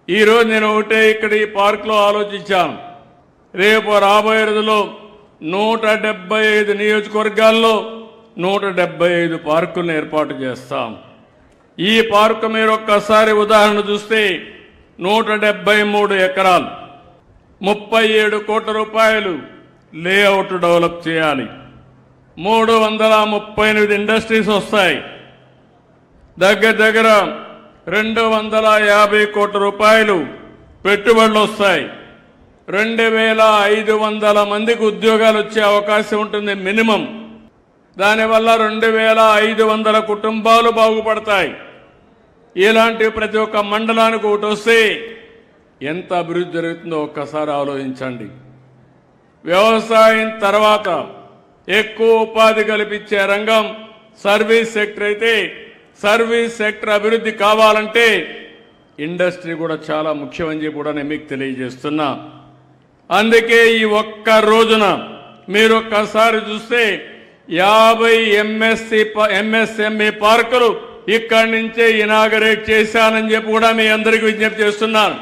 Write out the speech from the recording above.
ఈరోజు నేను ఒకటే ఇక్కడ ఈ పార్కులో ఆలోచించాను. రేపు రాబోయే రోజుల్లో 175 నియోజకవర్గాల్లో 175 పార్కులను ఏర్పాటు చేస్తాం. ఈ పార్కు మీరు ఒక్కసారి ఉదాహరణ చూస్తే 173 ఎకరాలు, 37 కోట్ల రూపాయలు లేఅవుట్ డెవలప్ చేయాలి. 338 ఇండస్ట్రీస్ వస్తాయి. దగ్గర 250 కోట్ల రూపాయలు పెట్టుబడులు వస్తాయి. 2500 మందికి ఉద్యోగాలు వచ్చే అవకాశం ఉంటుంది మినిమం. దానివల్ల 2500 కుటుంబాలు బాగుపడతాయి. ఇలాంటి ప్రతి ఒక్క మండలానికి ఒకటి వస్తే ఎంత అభివృద్ధి జరుగుతుందో ఒక్కసారి ఆలోచించండి. వ్యవసాయం తర్వాత ఎక్కువ ఉపాధి కల్పించే రంగం సర్వీస్ సెక్టర్ అయితే, సర్వీస్ సెక్టర్ అభివృద్ధి కావాలంటే ఇండస్ట్రీ కూడా చాలా ముఖ్యమని చెప్పి కూడా నేను మీకు తెలియజేస్తున్నా. అందుకే ఈ ఒక్క రోజున మీరు ఒక్కసారి చూస్తే 50 ఎంఎస్ఎంఈ పార్కులు ఇక్కడి నుంచే ఇనాగరేట్ చేశానని చెప్పి కూడా మీ అందరికీ విజ్ఞప్తి చేస్తున్నాను.